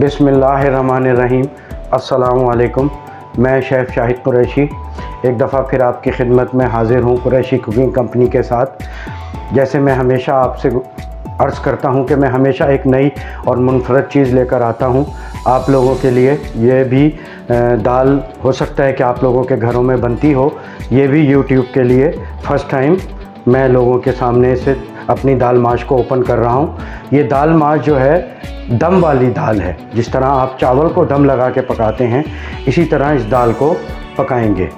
बिस्मिल्लाहिर्रहमानिर्रहीम। अस्सलामु अलैकुम। मैं शेफ़ शाहिद कुरैशी एक दफ़ा फिर आपकी खिदमत में हाज़िर हूँ कुरैशी कुकिंग कंपनी के साथ। जैसे मैं हमेशा आपसे अर्ज़ करता हूँ कि मैं हमेशा एक नई और मुनफरद चीज़ लेकर आता हूँ आप लोगों के लिए। ये भी दाल हो सकता है कि आप लोगों के घरों में बनती हो, ये भी यूट्यूब के लिए फ़र्स्ट टाइम मैं लोगों के सामने से अपनी दाल माश को ओपन कर रहा हूँ। ये दाल माश जो है दम वाली दाल है। जिस तरह आप चावल को दम लगा के पकाते हैं, इसी तरह इस दाल को पकाएंगे।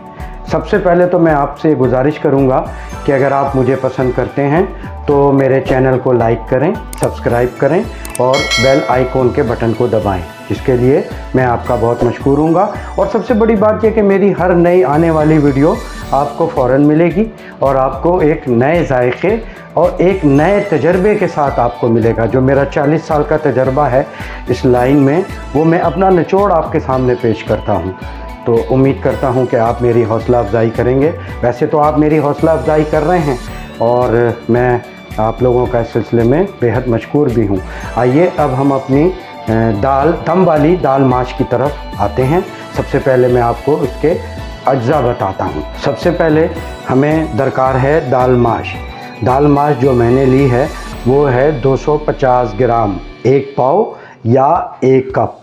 सबसे पहले तो मैं आपसे गुजारिश करूंगा कि अगर आप मुझे पसंद करते हैं तो मेरे चैनल को लाइक करें, सब्सक्राइब करें और बेल आइकॉन के बटन को दबाएं, जिसके लिए मैं आपका बहुत मशकूर हूँगा। और सबसे बड़ी बात यह कि मेरी हर नई आने वाली वीडियो आपको फ़ौरन मिलेगी और आपको एक नए जायके और एक नए तजर्बे के साथ आपको मिलेगा। जो मेरा 40 साल का तजर्बा है इस लाइन में, वो मैं अपना निचोड़ आपके सामने पेश करता हूँ। तो उम्मीद करता हूँ कि आप मेरी हौसला अफजाई करेंगे। वैसे तो आप मेरी हौसला अफजाई कर रहे हैं और मैं आप लोगों का इस सिलसिले में बेहद मशकूर भी हूँ। आइए अब हम अपनी दम वाली दाल माश की तरफ आते हैं। सबसे पहले मैं आपको उसके अज्जा बताता हूँ। सबसे पहले हमें दरकार है दाल माश। दाल माश जो मैंने ली है वो है 250 ग्राम, 1 पाव या 1 कप।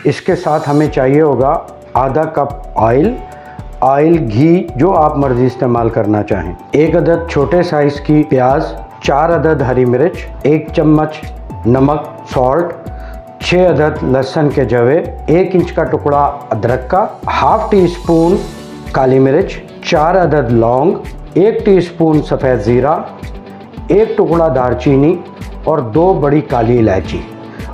इसके साथ हमें चाहिए होगा आधा कप ऑयल घी, जो आप मर्ज़ी इस्तेमाल करना चाहें। 1 अदद छोटे साइज़ की प्याज, 4 अदद हरी मिर्च, 1 चम्मच नमक सॉल्ट, 6 अदद लहसुन के जवे, 1 इंच का टुकड़ा अदरक का, हाफ़ टी स्पून काली मिर्च, 4 अदद लौंग, 1 टीस्पून सफ़ेद ज़ीरा, 1 टुकड़ा दालचीनी और 2 बड़ी काली इलायची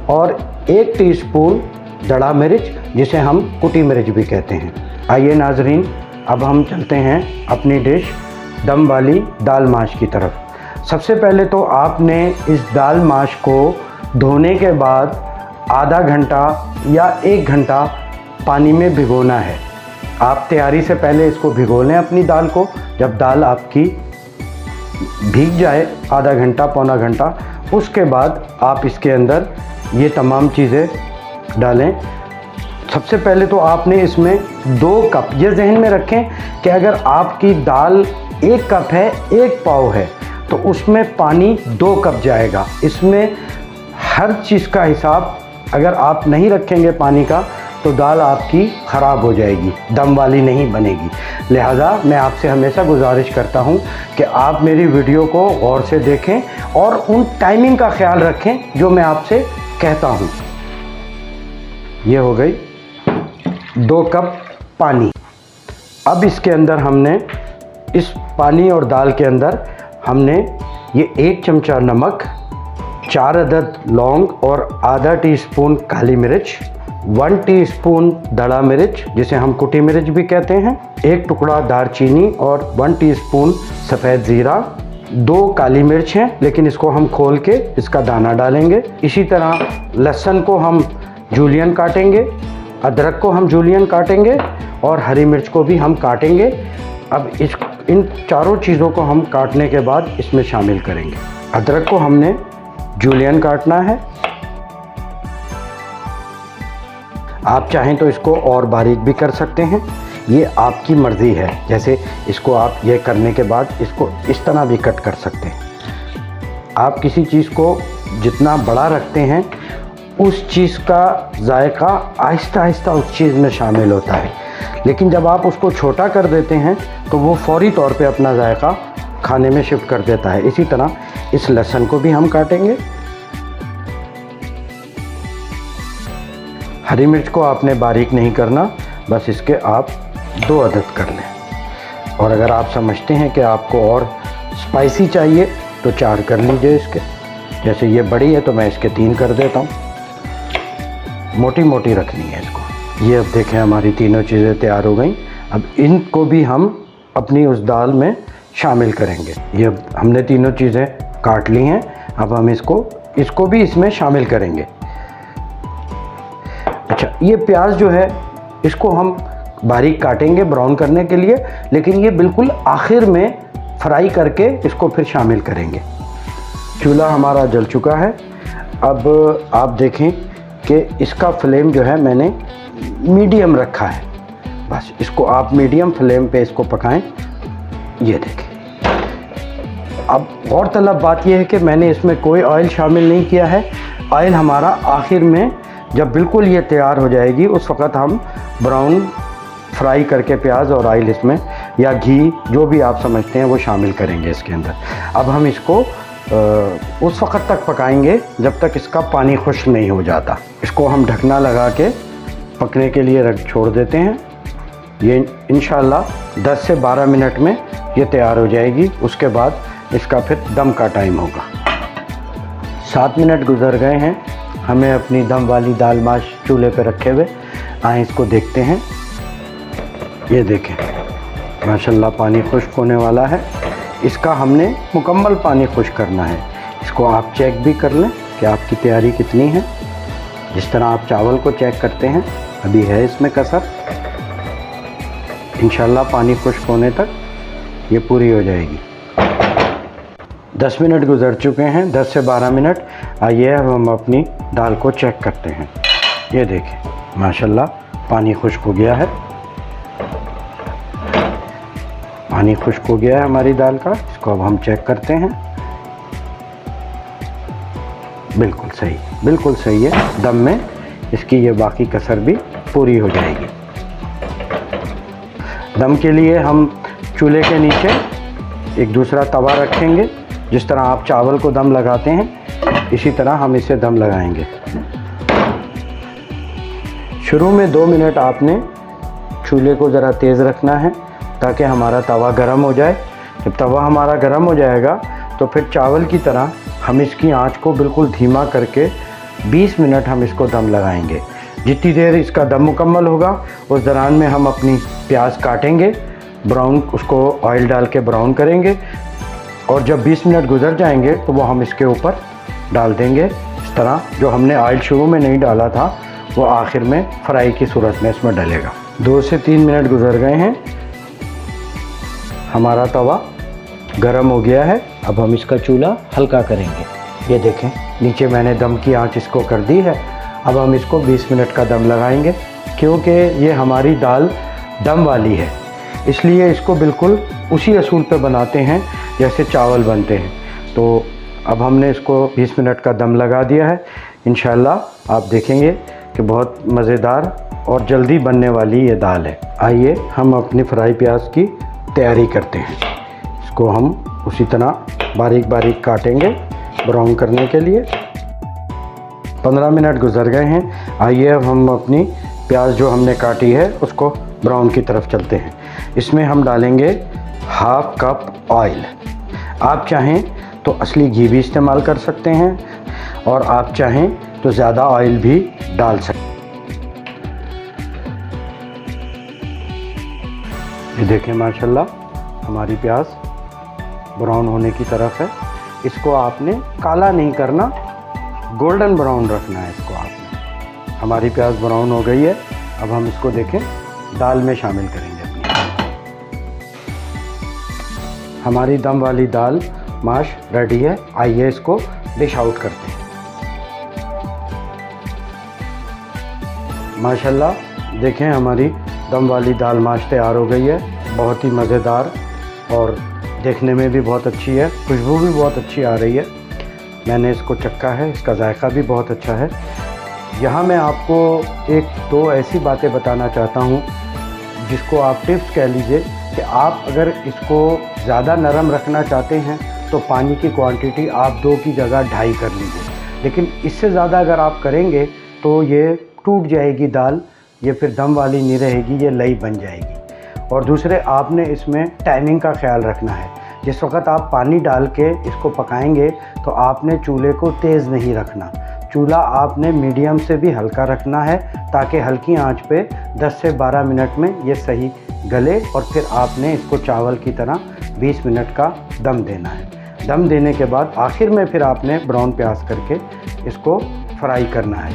और 1 टीस्पून दड़ा मिर्च, जिसे हम कुटी मिर्च भी कहते हैं। आइए नाजरीन, अब हम चलते हैं अपनी डिश दम वाली दाल माश की तरफ। सबसे पहले तो आपने इस दाल माश को धोने के बाद आधा घंटा या 1 घंटा पानी में भिगोना है। आप तैयारी से पहले इसको भिगो लें अपनी दाल को। जब दाल आपकी भीग जाए आधा घंटा पौना घंटा, उसके बाद आप इसके अंदर ये तमाम चीज़ें डालें। सबसे पहले तो आपने इसमें 2 कप, ये जहन में रखें कि अगर आपकी दाल 1 कप है, 1 पाव है, तो उसमें पानी 2 कप जाएगा। इसमें हर चीज़ का हिसाब अगर आप नहीं रखेंगे पानी का, तो दाल आपकी ख़राब हो जाएगी, दम वाली नहीं बनेगी। लिहाजा मैं आपसे हमेशा गुजारिश करता हूं कि आप मेरी वीडियो को गौर से देखें और उन टाइमिंग का ख्याल रखें जो मैं आपसे कहता हूं। ये हो गई 2 कप पानी। अब इसके अंदर हमने, इस पानी और दाल के अंदर हमने ये 1 चमचा नमक, 4 अदद लौंग और आधा टीस्पून काली मिर्च, 1 टीस्पून दड़ा मिर्च, जिसे हम कुटी मिर्च भी कहते हैं, 1 टुकड़ा दालचीनी और 1 टीस्पून सफ़ेद ज़ीरा, 2 काली मिर्च हैं लेकिन इसको हम खोल के इसका दाना डालेंगे। इसी तरह लहसुन को हम जूलियन काटेंगे, अदरक को हम जूलियन काटेंगे और हरी मिर्च को भी हम काटेंगे। अब इन चारों चीज़ों को हम काटने के बाद इसमें शामिल करेंगे। अदरक को हमने जूलियन काटना है। आप चाहें तो इसको और बारीक भी कर सकते हैं, ये आपकी मर्ज़ी है। जैसे इसको आप ये करने के बाद इसको इस तरह भी कट कर सकते हैं। आप किसी चीज़ को जितना बड़ा रखते हैं, उस चीज़ का जायका आहिस्ता आहिस्ता उस चीज़ में शामिल होता है, लेकिन जब आप उसको छोटा कर देते हैं तो वो फौरी तौर पे अपना जायका खाने में शिफ्ट कर देता है। इसी तरह इस लहसुन को भी हम काटेंगे। हरी मिर्च को आपने बारीक नहीं करना, बस इसके आप 2 अदद कर लें। और अगर आप समझते हैं कि आपको और स्पाइसी चाहिए तो 4 कर लीजिए इसके। जैसे ये बड़ी है तो मैं इसके 3 कर देता हूँ। मोटी मोटी रखनी है इसको। ये अब देखें हमारी तीनों चीज़ें तैयार हो गई। अब इनको भी हम अपनी उस दाल में शामिल करेंगे। ये हमने तीनों चीज़ें काट ली हैं, अब हम इसको भी इसमें शामिल करेंगे। अच्छा, ये प्याज जो है इसको हम बारीक काटेंगे ब्राउन करने के लिए, लेकिन ये बिल्कुल आखिर में फ्राई करके इसको फिर शामिल करेंगे। चूल्हा हमारा जल चुका है। अब आप देखें कि इसका फ्लेम जो है मैंने मीडियम रखा है। बस इसको आप मीडियम फ्लेम पे इसको पकाएं। ये देखें। अब गौरतलब बात यह है कि मैंने इसमें कोई ऑयल शामिल नहीं किया है। ऑयल हमारा आखिर में जब बिल्कुल ये तैयार हो जाएगी उस वक़्त हम ब्राउन फ्राई करके प्याज और ऑयल इसमें या घी जो भी आप समझते हैं वो शामिल करेंगे इसके अंदर। अब हम इसको उस वक़्त तक पकाएंगे जब तक इसका पानी खुश्क नहीं हो जाता। इसको हम ढकना लगा के पकने के लिए रख छोड़ देते हैं। ये इंशाल्लाह 10 से 12 मिनट में ये तैयार हो जाएगी। उसके बाद इसका फिर दम का टाइम होगा। 7 मिनट गुजर गए हैं, हमें अपनी दम वाली दाल माश चूल्हे पे रखे हुए। आए इसको देखते हैं। ये देखें माशाल्लाह पानी खुश्क होने वाला है। इसका हमने मुकम्मल पानी खुश्क करना है। इसको आप चेक भी कर लें कि आपकी तैयारी कितनी है। जिस तरह आप चावल को चेक करते हैं, अभी है इसमें कसर। इंशाल्लाह पानी खुश्क होने तक ये पूरी हो जाएगी। 10 मिनट गुजर चुके हैं, 10 से 12 मिनट। आइए अब हम अपनी दाल को चेक करते हैं। ये देखें माशाल्लाह पानी खुश्क हो गया है। पानी खुश्क हो गया है हमारी दाल का। इसको अब हम चेक करते हैं। बिल्कुल सही, बिल्कुल सही है। दम में इसकी ये बाकी कसर भी पूरी हो जाएगी। दम के लिए हम चूल्हे के नीचे एक दूसरा तवा रखेंगे। जिस तरह आप चावल को दम लगाते हैं इसी तरह हम इसे दम लगाएंगे। शुरू में 2 मिनट आपने चूल्हे को ज़रा तेज़ रखना है ताकि हमारा तवा गर्म हो जाए। जब तवा हमारा गर्म हो जाएगा तो फिर चावल की तरह हम इसकी आंच को बिल्कुल धीमा करके 20 मिनट हम इसको दम लगाएंगे। जितनी देर इसका दम मुकम्मल होगा उस दौरान में हम अपनी प्याज काटेंगे, ब्राउन उसको ऑयल डाल के ब्राउन करेंगे और जब 20 मिनट गुजर जाएंगे तो वो हम इसके ऊपर डाल देंगे। इस तरह जो हमने ऑयल शुरू में नहीं डाला था वो आखिर में फ्राई की सूरत में इसमें डलेगा। 2 से 3 मिनट गुजर गए हैं, हमारा तवा गरम हो गया है। अब हम इसका चूल्हा हल्का करेंगे। ये देखें नीचे मैंने दम की आंच इसको कर दी है। अब हम इसको 20 मिनट का दम लगाएंगे। क्योंकि ये हमारी दाल दम वाली है इसलिए इसको बिल्कुल उसी असूल पे बनाते हैं जैसे चावल बनते हैं। तो अब हमने इसको 20 मिनट का दम लगा दिया है। इंशाल्लाह आप देखेंगे कि बहुत मज़ेदार और जल्दी बनने वाली ये दाल है। आइए हम अपनी फ्राई प्याज की तैयारी करते हैं। इसको हम उसी तरह बारीक बारीक काटेंगे ब्राउन करने के लिए। 15 मिनट गुजर गए हैं। आइए अब हम अपनी प्याज जो हमने काटी है उसको ब्राउन की तरफ चलते हैं। इसमें हम डालेंगे ½ कप ऑयल। आप चाहें तो असली घी भी इस्तेमाल कर सकते हैं और आप चाहें तो ज़्यादा ऑयल भी डाल सकते हैं। ये देखें माशाल्लाह हमारी प्याज ब्राउन होने की तरफ है। इसको आपने काला नहीं करना, गोल्डन ब्राउन रखना है इसको आपने। हमारी प्याज ब्राउन हो गई है। अब हम इसको देखें दाल में शामिल करेंगे अपनी। हमारी दम वाली दाल माश रेडी है। आइए इसको डिश आउट करते हैं। माशाल्लाह देखें हमारी दम वाली दाल माश तैयार हो गई है। बहुत ही मज़ेदार और देखने में भी बहुत अच्छी है, खुशबू भी बहुत अच्छी आ रही है। मैंने इसको चखा है, इसका जायका भी बहुत अच्छा है। यहाँ मैं आपको 1-2 ऐसी बातें बताना चाहता हूँ जिसको आप टिप्स कह लीजिए कि आप अगर इसको ज़्यादा नरम रखना चाहते हैं तो पानी की क्वांटिटी आप 2 की जगह 2.5 कर लीजिए। लेकिन इससे ज़्यादा अगर आप करेंगे तो ये टूट जाएगी दाल, ये फिर दम वाली नहीं रहेगी, ये लई बन जाएगी। और दूसरे आपने इसमें टाइमिंग का ख्याल रखना है। जिस वक्त आप पानी डाल के इसको पकाएंगे तो आपने चूल्हे को तेज़ नहीं रखना, चूल्हा आपने मीडियम से भी हल्का रखना है ताकि हल्की आंच पे 10 से 12 मिनट में ये सही गले और फिर आपने इसको चावल की तरह 20 मिनट का दम देना है। दम देने के बाद आखिर में फिर आपने ब्राउन प्याज करके इसको फ्राई करना है।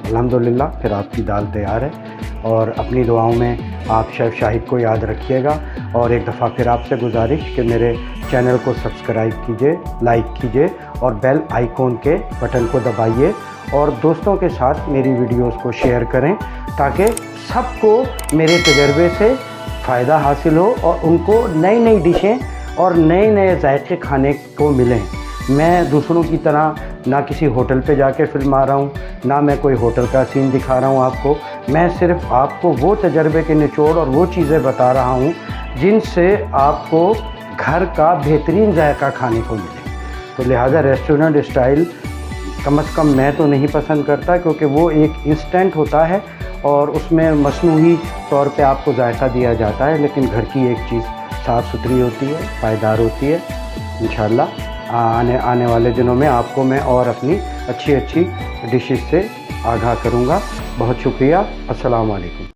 अल्हम्दुलिल्लाह फिर आपकी दाल तैयार है। और अपनी दुआओं में आप शेफ़ शाहिद को याद रखिएगा। और एक दफ़ा फिर आपसे गुजारिश कि मेरे चैनल को सब्सक्राइब कीजिए, लाइक कीजिए और बेल आइकॉन के बटन को दबाइए और दोस्तों के साथ मेरी वीडियोस को शेयर करें ताकि सबको मेरे तजर्बे से फ़ायदा हासिल हो और उनको नई नई डिशें और नए नए जायके खाने को मिलें। मैं दूसरों की तरह ना किसी होटल पे जाके फिल्मा रहा हूँ, ना मैं कोई होटल का सीन दिखा रहा हूँ आपको। मैं सिर्फ आपको वो तजर्बे के निचोड़ और वो चीज़ें बता रहा हूँ जिनसे आपको घर का बेहतरीन जायका खाने को मिले। तो लिहाजा रेस्टोरेंट स्टाइल कम से कम मैं तो नहीं पसंद करता, क्योंकि वो एक इंस्टेंट होता है और उसमें मसनूई तौर पे आपको जायका दिया जाता है, लेकिन घर की एक चीज़ साफ़ सुथरी होती है, पायदार होती है। इंशाल्लाह आने वाले दिनों में आपको मैं और अपनी अच्छी डिशेस से आगाह करूँगा। बहुत शुक्रिया। अस्सलाम वालेकुम।